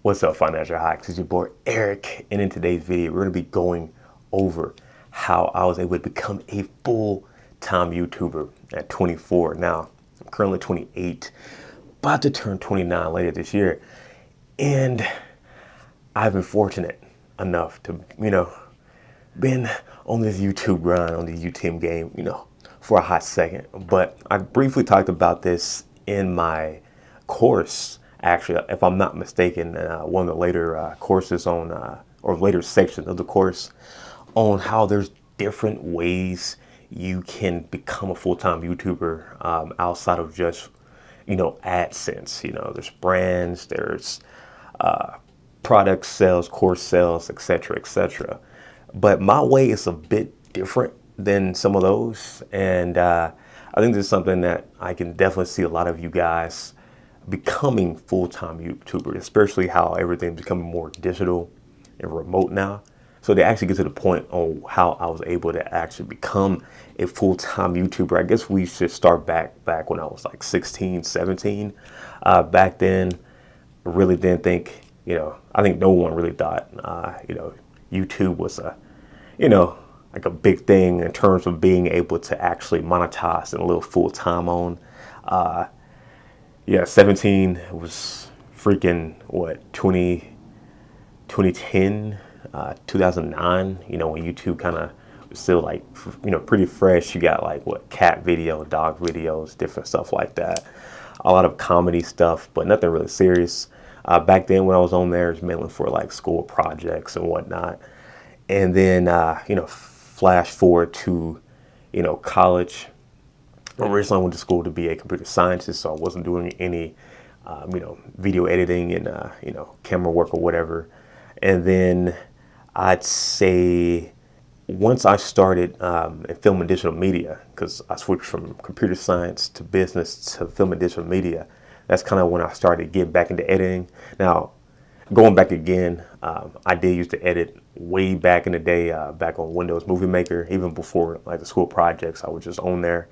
What's up, Financial Hawks? It's your boy Eric, and in today's video, we're going to be going over how I was able to become a full-time YouTuber at 24. Now, I'm currently 28, about to turn 29 later this year, and I've been fortunate enough to, been on this YouTube grind, on the YouTube game, for a hot second. But I briefly talked about this in my course. Actually, if I'm not mistaken, one of the later courses on, or later sections of the course, on how there's different ways you can become a full-time YouTuber outside of just, AdSense. There's brands, there's product sales, course sales, etc., etc. But my way is a bit different than some of those, and I think this is something that I can definitely see a lot of you guys becoming full-time YouTubers, especially how everything's becoming more digital and remote now. So to actually get to the point on how I was able to actually become a full-time YouTuber, I guess we should start back when I was like 16, 17. Back then, I really didn't think, I think no one really thought, YouTube was like a big thing in terms of being able to actually monetize and live full-time on. 17 was freaking, 2010, 2009, when YouTube kind of was still like, pretty fresh. You got like cat video, dog videos, different stuff like that. A lot of comedy stuff, but nothing really serious. Back then when I was on there, it was mainly for like school projects and whatnot. And then, flash forward to, college. Originally, I went to school to be a computer scientist, so I wasn't doing any, video editing and, camera work or whatever. And then I'd say once I started in film and digital media, because I switched from computer science to business to film and digital media, that's kind of when I started getting back into editing. Now, going back again, I did used to edit way back in the day, back on Windows Movie Maker, even before like the school projects. I was just on there,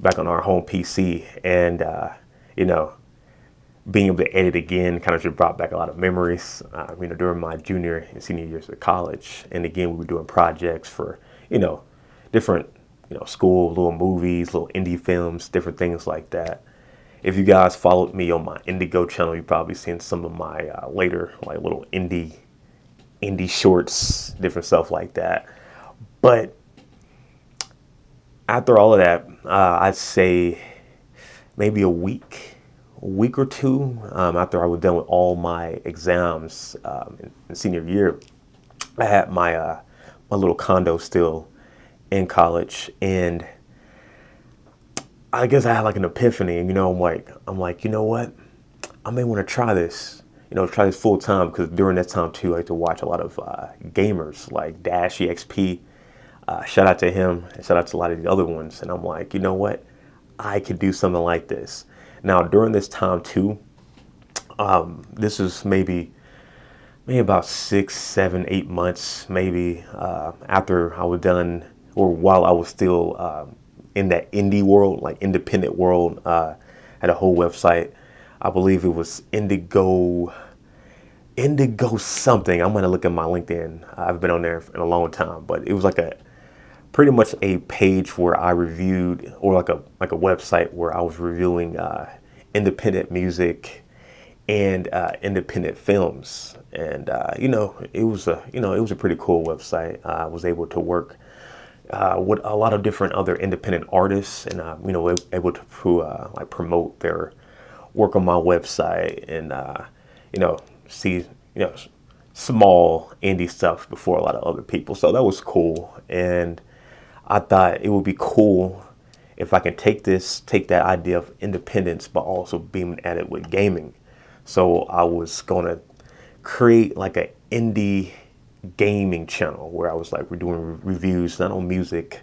back on our home PC, and being able to edit again kind of just brought back a lot of memories. During my junior and senior years of college, and again we were doing projects for different school, little movies, little indie films, different things like that. If you guys followed me on my Indigo channel, you've probably seen some of my later like little indie shorts, different stuff like that. But after all of that, I'd say maybe a week or two after I was done with all my exams in senior year, I had my little condo still in college, and I guess I had like an epiphany. And I'm like, you know what? I may want to try this. Try this full time, because during that time too, I like to watch a lot of gamers like Dash EXP. Shout out to him, and shout out to a lot of the other ones. And I'm like, you know what? I could do something like this. Now during this time too, this is maybe about 6, 7, 8 months maybe after I was done, or while I was still in that indie world, like independent world. Had a whole website. I believe it was Indigo something. I'm gonna look at my LinkedIn. I've been on there in a long time, but it was like pretty much a page where I reviewed, or like a website where I was reviewing independent music and independent films. And it was a pretty cool website. I was able to work with a lot of different other independent artists, and able to like promote their work on my website, and see small indie stuff before a lot of other people. So that was cool, and I thought it would be cool if I can take that idea of independence, but also being at it with gaming. So I was gonna create like an indie gaming channel where I was like, we're doing reviews not on music,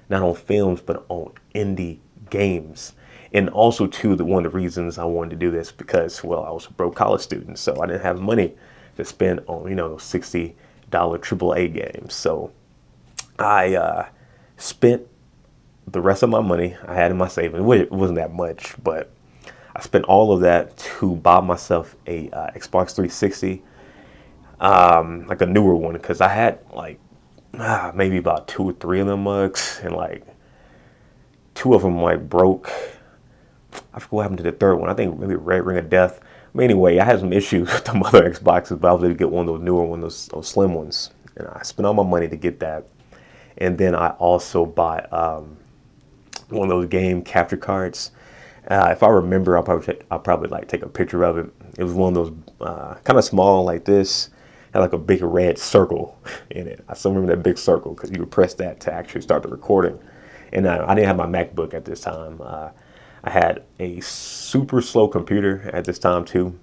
not on films, but on indie games. And also too, one of the reasons I wanted to do this, because I was a broke college student, so I didn't have money to spend on $60 AAA games. So I spent the rest of my money I had in my savings. It wasn't that much, but I spent all of that to buy myself a Xbox 360, like a newer one, because I had like maybe about 2 or 3 of them mugs, and like 2 of them like broke. I forgot what happened to the third one. I think maybe Red Ring of Death. But anyway, I had some issues with the other Xboxes, but I was able to get one of those newer ones, those slim ones, and I spent all my money to get that. And then I also bought one of those game capture cards. If I remember, I'll probably like take a picture of it. It was one of those kind of small like this, had like a big red circle in it. I still remember that big circle because you would press that to actually start the recording. And I didn't have my MacBook at this time. I had a super slow computer at this time too,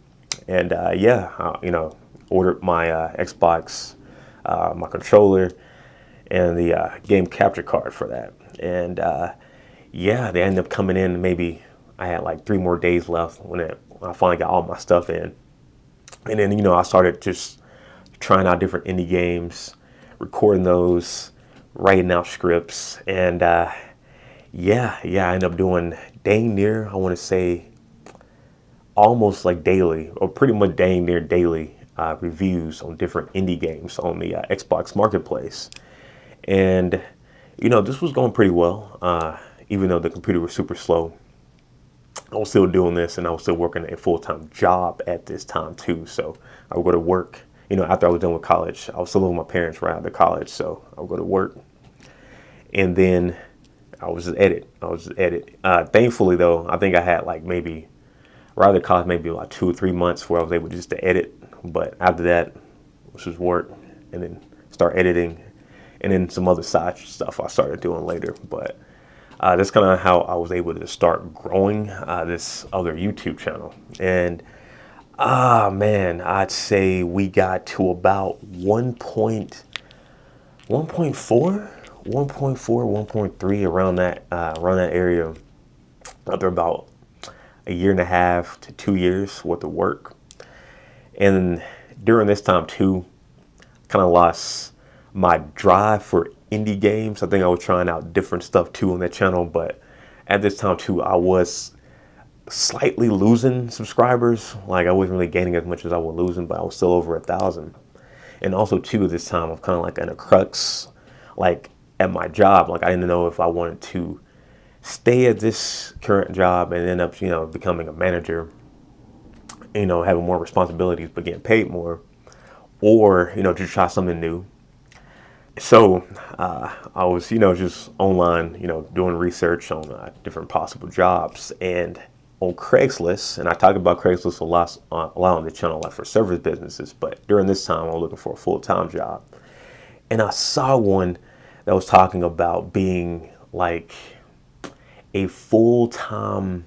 and ordered my Xbox, my controller, and the game capture card for that. And they ended up coming in. Maybe I had like 3 more days left when I finally got all my stuff in. And then I started just trying out different indie games, recording those, writing out scripts, and I ended up doing dang near, I want to say, almost like daily, or pretty much dang near daily reviews on different indie games on the Xbox Marketplace. And, this was going pretty well, even though the computer was super slow. I was still doing this, and I was still working a full-time job at this time too. So I would go to work, after I was done with college. I was still living with my parents right after college, so I would go to work. And then I was just edit. Thankfully, though, I think I had like maybe, right after college, maybe like 2 or 3 months where I was able just to edit. But after that, it was just work, and then start editing, and then some other side stuff I started doing later. But that's kind of how I was able to start growing this other YouTube channel. And man, I'd say we got to about 1.4, 1.3 around that area after about a year and a half to 2 years worth of work. And during this time too, kind of lost my drive for indie games. I think I was trying out different stuff too on that channel, but at this time too, I was slightly losing subscribers. Like I wasn't really gaining as much as I was losing, but I was still over 1,000. And also too, at this time, I'm kind of like in a crux, like at my job. Like I didn't know if I wanted to stay at this current job and end up, becoming a manager, having more responsibilities but getting paid more, or, to try something new. So I was, just online, doing research on different possible jobs, and on Craigslist, and I talk about Craigslist a lot on the channel, like for service businesses, but during this time I was looking for a full-time job, and I saw one that was talking about being like a full-time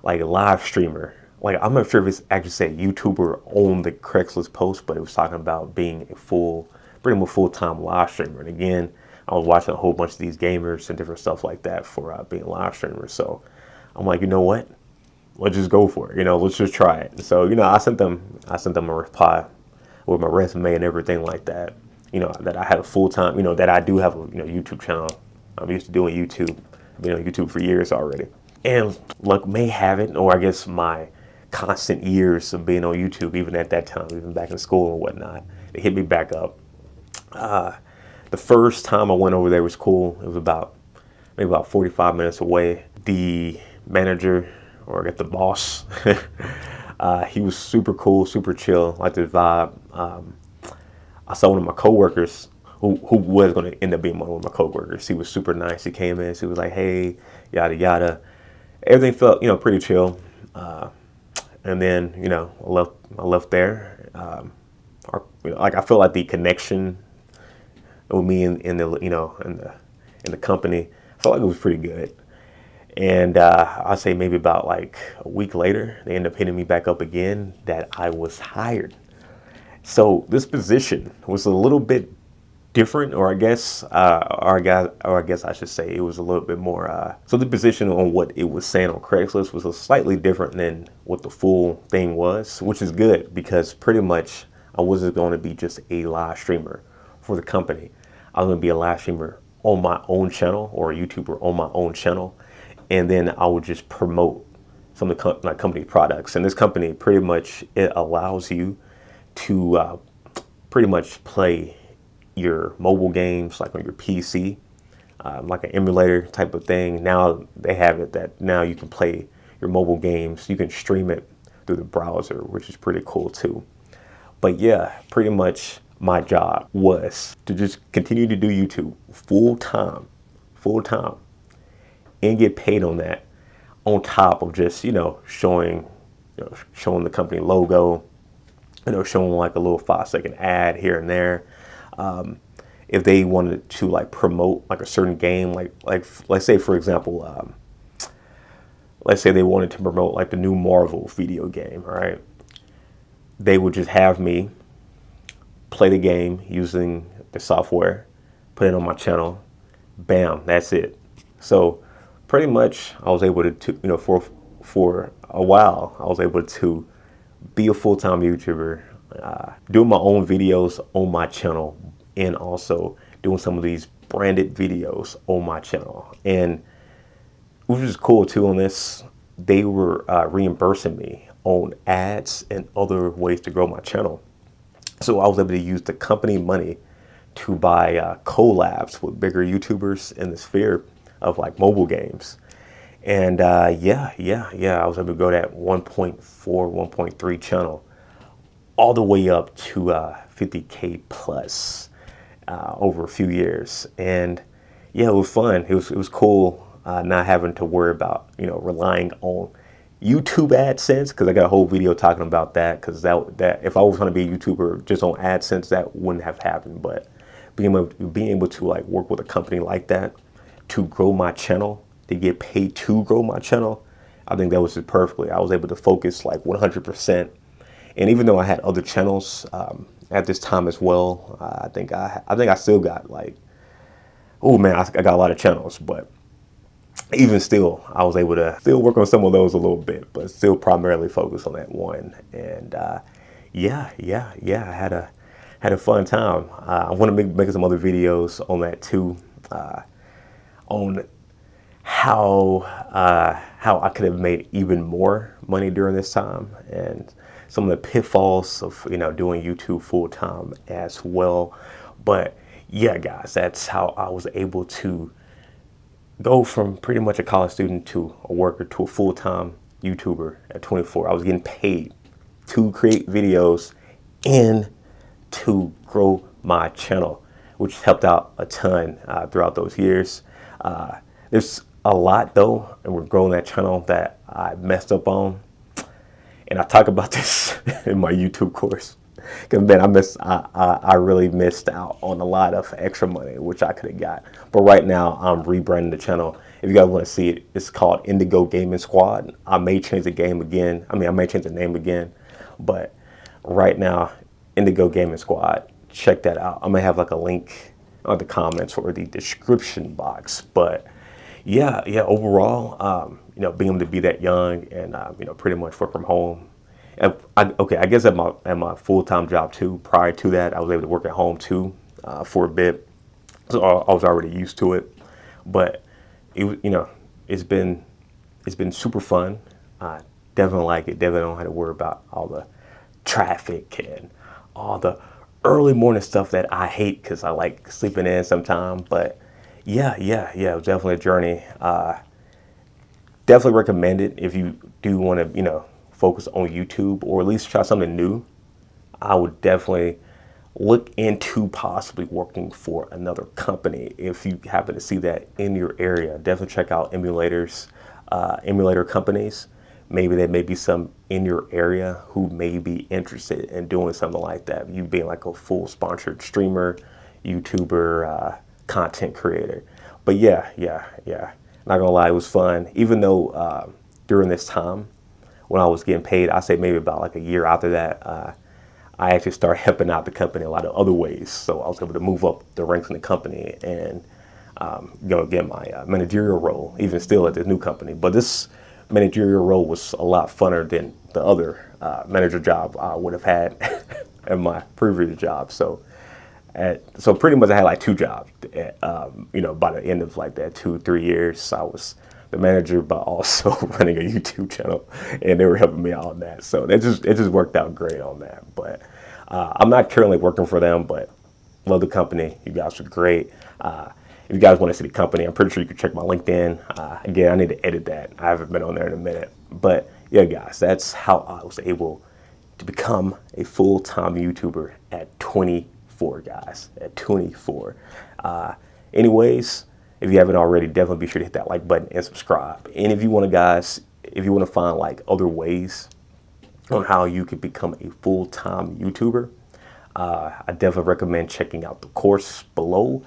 like live streamer. Like I'm not sure if it's actually said YouTuber on the Craigslist post, but it was talking about being pretty much full-time live streamer. And again, I was watching a whole bunch of these gamers and different stuff like that for being live streamers. So I'm like, you know what? Let's just go for it. Let's just try it. So, I sent them a reply with my resume and everything like that. That I had a full-time, that I do have a YouTube channel. I'm used to doing YouTube. I've been on YouTube for years already. And luck may have it, or I guess my constant years of being on YouTube, even at that time, even back in school and whatnot, they hit me back up. The first time I went over there was cool. It was maybe about 45 minutes away. The manager, or I guess the boss, he was super cool, super chill, like the vibe. I saw one of my coworkers who was going to end up being one of my coworkers. He was super nice. He came in, he was like, hey, yada, yada. Everything felt, pretty chill. And then, I left there. I feel like the connection with me in the company, I felt like it was pretty good. And I'll say maybe about like a week later, they ended up hitting me back up again that I was hired. So this position was a little bit different, or I guess I should say it was a little bit more. So the position on what it was saying on Craigslist was a slightly different than what the full thing was, which is good because pretty much I wasn't going to be just a live streamer for the company. I was going to be a live streamer on my own channel, or a YouTuber on my own channel, and then I would just promote some of the like company products. And this company pretty much, it allows you to pretty much play your mobile games like on your PC, like an emulator type of thing. Now they have it that now you can play your mobile games. You can stream it through the browser, which is pretty cool too. But yeah, pretty much my job was to just continue to do YouTube full time, and get paid on that, on top of just, showing the company logo, showing like a little 5-second ad here and there. If they wanted to like promote like a certain game, like let's say for example, let's say they wanted to promote like the new Marvel video game, right? They would just have me play the game using the software, put it on my channel, bam, that's it. So pretty much I was able to, for a while, I was able to be a full-time YouTuber, doing my own videos on my channel, and also doing some of these branded videos on my channel. And which is cool too on this, they were reimbursing me on ads and other ways to grow my channel. So I was able to use the company money to buy collabs with bigger YouTubers in the sphere of like mobile games. And yeah, I was able to go that 1.4, 1.3 channel all the way up to 50K plus over a few years. And yeah, it was fun. It was cool not having to worry about, relying on YouTube AdSense, because I got a whole video talking about that, because that if I was going to be a YouTuber just on AdSense, that wouldn't have happened. But being able to like work with a company like that to grow my channel, to get paid to grow my channel, I think that was just perfectly. I was able to focus like 100%. And even though I had other channels at this time as well, I think I still got like, oh man, I got a lot of channels, but even still, I was able to still work on some of those a little bit, but still primarily focus on that one. And yeah, I had a fun time. I want to make some other videos on that too, on how I could have made even more money during this time, and some of the pitfalls of doing YouTube full time as well. But yeah, guys, that's how I was able to go from pretty much a college student to a worker to a full-time YouTuber at 24. I was getting paid to create videos and to grow my channel, which helped out a ton throughout those years. There's a lot though, and we're growing that channel, that I messed up on. And I talk about this in my YouTube course. Because man, I really missed out on a lot of extra money, which I could have got. But right now, I'm rebranding the channel. If you guys want to see it, it's called Indigo Gaming Squad. I may change the game again. I may change the name again. But right now, Indigo Gaming Squad, check that out. I may have like a link on the comments or the description box. But yeah, overall, being able to be that young and, pretty much work from home. I guess at my full-time job too, prior to that, I was able to work at home too for a bit. So I was already used to it. But it's been super fun. Definitely like it. Definitely don't have to worry about all the traffic and all the early morning stuff that I hate, because I like sleeping in sometimes. But yeah, it was definitely a journey. Definitely recommend it if you do want to, focus on YouTube, or at least try something new. I would definitely look into possibly working for another company if you happen to see that in your area. Definitely check out emulators, emulator companies. Maybe there may be some in your area who may be interested in doing something like that. You being like a full sponsored streamer, YouTuber, content creator. But yeah. Not gonna lie, it was fun. Even though during this time when I was getting paid, I say maybe about like a year after that, I actually started helping out the company a lot of other ways. So I was able to move up the ranks in the company and get my managerial role, even still at this new company. But this managerial role was a lot funner than the other manager job I would have had at my previous job. So pretty much I had like two jobs. By the end of like that 2-3 years, I was the manager, but also running a YouTube channel, and they were helping me out on that. So it just worked out great on that. But I'm not currently working for them, but love the company. You guys are great. If you guys want to see the company, I'm pretty sure you can check my LinkedIn. Again, I need to edit that. I haven't been on there in a minute. But yeah, guys, that's how I was able to become a full-time YouTuber at 24, guys, at 24. Anyways, if you haven't already, definitely be sure to hit that like button and subscribe. And if you want to, guys, if you want to find like other ways on how you could become a full-time YouTuber, I definitely recommend checking out the course below.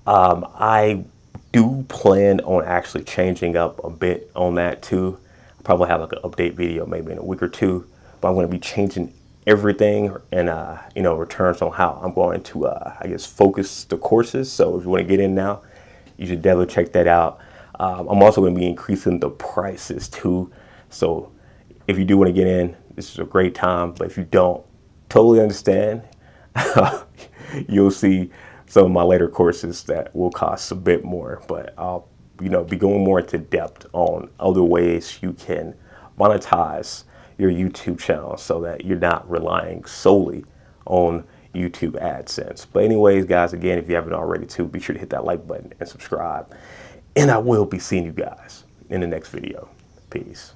I do plan on actually changing up a bit on that too. I'll probably have like an update video maybe in a week or two, but I'm going to be changing everything and returns on how I'm going to I guess focus the courses. So if you want to get in now, you should definitely check that out. I'm also going to be increasing the prices too. So if you do want to get in, this is a great time. But if you don't, totally understand. You'll see some of my later courses that will cost a bit more, but I'll be going more into depth on other ways you can monetize your YouTube channel so that you're not relying solely on YouTube AdSense. But anyways, guys, again, if you haven't already too, be sure to hit that like button and subscribe. And I will be seeing you guys in the next video. Peace.